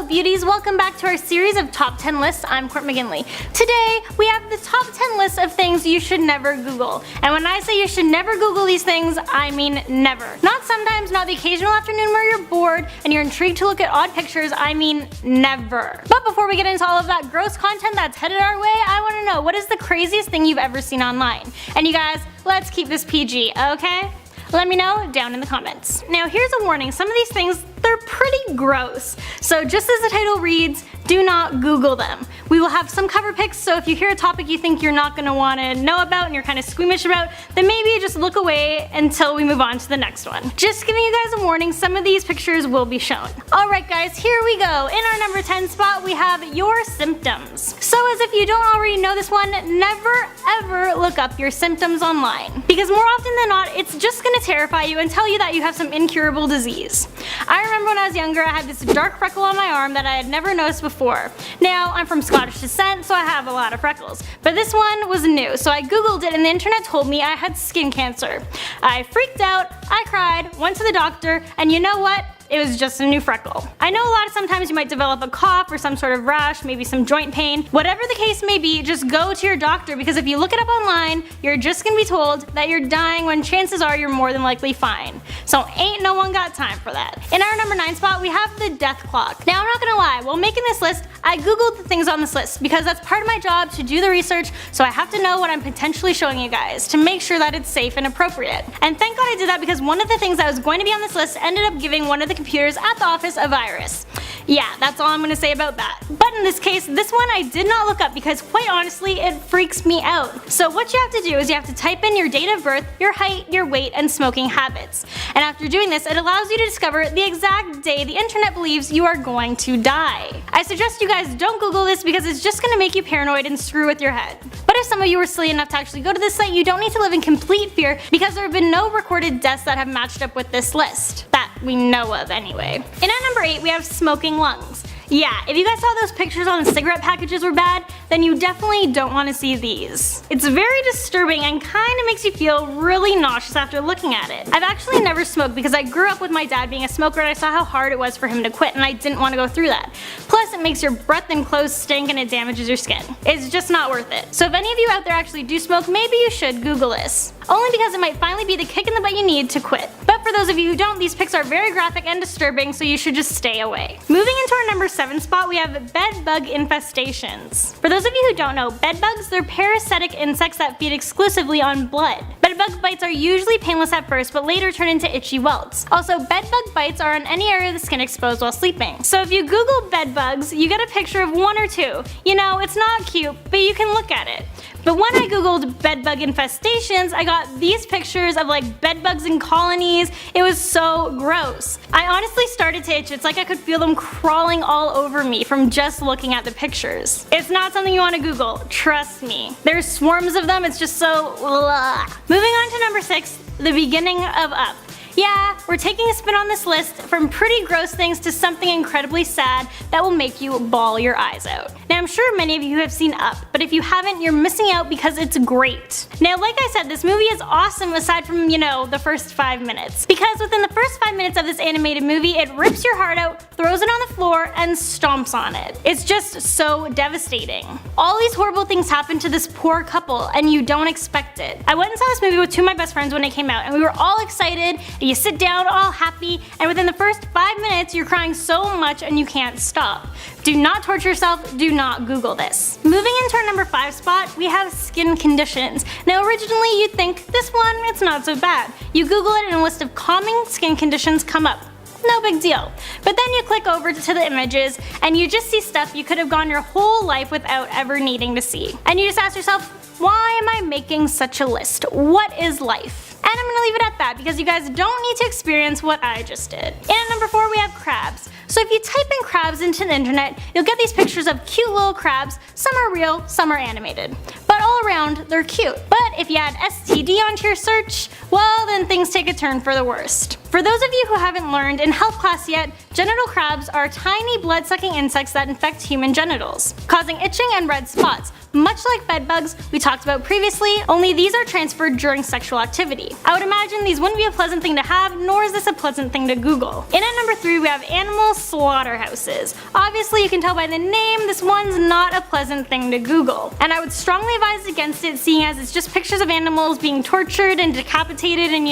Hello beauties, welcome back to our series of top 10 lists. I'm Court McGinley. Today we have the top 10 lists of things you should never Google. And when I say you should never Google these things, I mean never. Not sometimes, not the occasional afternoon where you're bored and you're intrigued to look at odd pictures, I mean never. But before we get into all of that gross content that's headed our way, I want to know, what is the craziest thing you've ever seen online? And you guys, let's keep this PG, okay? Let me know down in the comments. Now here's a warning, some of these things, they're pretty gross. So just as the title reads, do not Google them. We will have some cover pics, so if you hear a topic you think you're not going to want to know about and you're kind of squeamish about, then maybe just look away until we move on to the next one. Just giving you guys a warning, some of these pictures will be shown. Alright guys, here we go. In our number 10 spot we have your symptoms. So as if you don't already know this one, never ever look up your symptoms online. Because more often than not, it's just going to terrify you and tell you that you have some incurable disease. I remember when I was younger, I had this dark freckle on my arm that I had never noticed before. Now, I'm from Scottish descent, so I have a lot of freckles. But this one was new, so I googled it and the internet told me I had skin cancer. I freaked out, I cried, went to the doctor, and you know what? It was just a new freckle. I know sometimes you might develop a cough or some sort of rash, maybe some joint pain. Whatever the case may be, just go to your doctor, because if you look it up online, you're just gonna be told that you're dying when chances are you're more than likely fine. So ain't no one got time for that. In our number 9 spot, we have the death clock. Now I'm not gonna lie, while making this list, I googled the things on this list because that's part of my job to do the research, so I have to know what I'm potentially showing you guys to make sure that it's safe and appropriate. And thank God I did that, because one of the things that was going to be on this list ended up giving one of the computers at the office a virus. Yeah, that's all I'm gonna say about that. But in this case, this one I did not look up because quite honestly, it freaks me out. So what you have to do is you have to type in your date of birth, your height, your weight, and smoking habits. And after doing this, it allows you to discover the exact day the internet believes you are going to die. I suggest you guys don't Google this because it's just gonna make you paranoid and screw with your head. But if some of you were silly enough to actually go to this site, you don't need to live in complete fear because there have been no recorded deaths that have matched up with this list. That we know of anyway. In at number 8, we have smoking lungs. Yeah, if you guys saw those pictures on the cigarette packages were bad, then you definitely don't want to see these. It's very disturbing and kind of makes you feel really nauseous after looking at it. I've actually never smoked because I grew up with my dad being a smoker and I saw how hard it was for him to quit, and I didn't want to go through that. Plus it makes your breath and clothes stink and it damages your skin. It's just not worth it. So if any of you out there actually do smoke, maybe you should Google this. Only because it might finally be the kick in the butt you need to quit. But for those of you who don't, these pics are very graphic and disturbing, so you should just stay away. Moving into our number 7 spot, we have bed bug infestations. For those of you who don't know, bed bugs, they're parasitic insects that feed exclusively on blood. Bed bug bites are usually painless at first, but later turn into itchy welts. Also, bed bug bites are on any area of the skin exposed while sleeping. So if you Google bed bugs, you get a picture of one or two. You know, it's not cute, but you can look at it. But when I googled bed bug infestations, I got these pictures of like bed bugs in colonies. It was so gross. I honestly started to itch. It's like I could feel them crawling all over me from just looking at the pictures. It's not something you want to Google, trust me. There's swarms of them, it's just so ugh. Moving on to number 6, the beginning of Up. Yeah, we're taking a spin on this list from pretty gross things to something incredibly sad that will make you bawl your eyes out. Now I'm sure many of you have seen Up, but if you haven't, you're missing out because it's great. Now like I said, this movie is awesome aside from, you know, the first 5 minutes. Because within the first 5 minutes of this animated movie, it rips your heart out, throws it on the floor, and stomps on it. It's just so devastating. All these horrible things happen to this poor couple, and you don't expect it. I went and saw this movie with 2 of my best friends when it came out, and we were all excited. You sit down all happy, and within the first 5 minutes you're crying so much and you can't stop. Do not torture yourself, do not Google this. Moving into our number 5 spot, we have skin conditions. Now originally you'd think, this one, it's not so bad. You Google it and a list of common skin conditions come up. No big deal. But then you click over to the images and you just see stuff you could have gone your whole life without ever needing to see. And you just ask yourself, why am I making such a list? What is life? And I'm gonna leave it at that because you guys don't need to experience what I just did. And at number 4 we have crabs. So if you type in crabs into the internet, you'll get these pictures of cute little crabs. Some are real, some are animated. But all around, they're cute. But if you add STD onto your search, well then things take a turn for the worst. For those of you who haven't learned in health class yet, genital crabs are tiny blood-sucking insects that infect human genitals, causing itching and red spots. much like bed bugs we talked about previously, only these are transferred during sexual activity. I would imagine these wouldn't be a pleasant thing to have, nor is this a pleasant thing to Google. In at number 3 we have animal slaughterhouses. Obviously you can tell by the name, this one's not a pleasant thing to Google. And I would strongly advise against it, seeing as it's just pictures of animals being tortured and decapitated and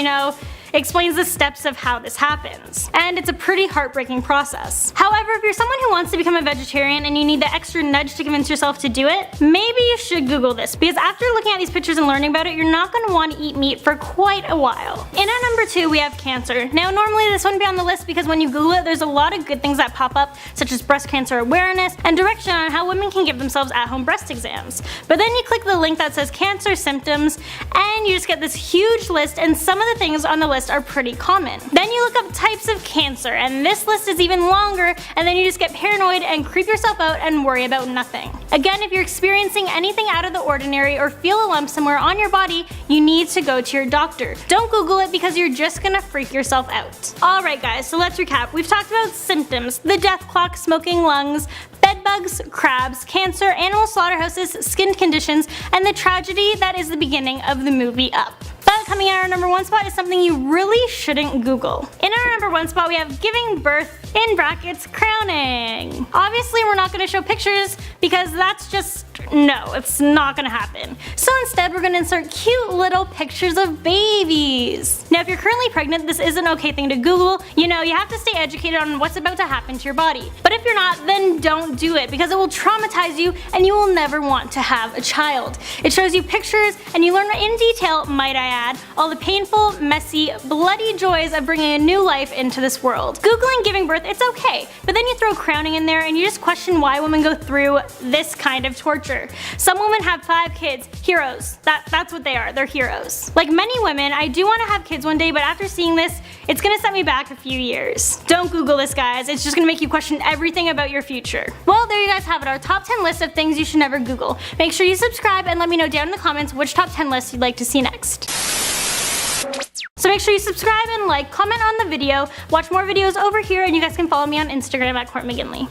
explains the steps of how this happens. And it's a pretty heartbreaking process. However, if you're someone who wants to become a vegetarian and you need the extra nudge to convince yourself to do it, maybe you should Google this, because after looking at these pictures and learning about it, you're not going to want to eat meat for quite a while. In at number 2 we have cancer. Now normally this wouldn't be on the list because when you Google it, there's a lot of good things that pop up, such as breast cancer awareness and direction on how women can give themselves at-home breast exams. But then you click the link that says cancer symptoms and you just get this huge list, and some of the things on the list are pretty common. Then you look up types of cancer and this list is even longer, and then you just get paranoid and creep yourself out and worry about nothing. Again, if you're experiencing anything out of the ordinary or feel a lump somewhere on your body, you need to go to your doctor. Don't Google it because you're just gonna freak yourself out. Alright guys, so let's recap. We've talked about symptoms, the death clock, smoking lungs, bed bugs, crabs, cancer, animal slaughterhouses, skin conditions, and the tragedy that is the beginning of the movie Up. But coming in at our number 1 spot is something you really shouldn't Google. In our number 1 spot we have giving birth, in brackets, crowning. Obviously we're not going to show pictures because that's just, no, it's not going to happen. So instead we're going to insert cute little pictures of babies. Now if you're currently pregnant, this is an okay thing to Google. You have to stay educated on what's about to happen to your body. But if you're not, then don't do it because it will traumatize you and you will never want to have a child. It shows you pictures and you learn in detail, might I add, all the painful, messy, bloody joys of bringing a new life into this world. Googling giving birth, it's okay, but then you throw crowning in there and you just question why women go through this kind of torture. Some women have 5 kids, heroes. That's what they are, they're heroes. Like many women, I do want to have kids one day, but after seeing this, it's gonna set me back a few years. Don't Google this guys, it's just gonna make you question everything about your future. Well, there you guys have it, our top 10 list of things you should never Google. Make sure you subscribe and let me know down in the comments which top 10 lists you'd like to see next. So make sure you subscribe and like, comment on the video, watch more videos over here, and you guys can follow me on Instagram at Court McGinley.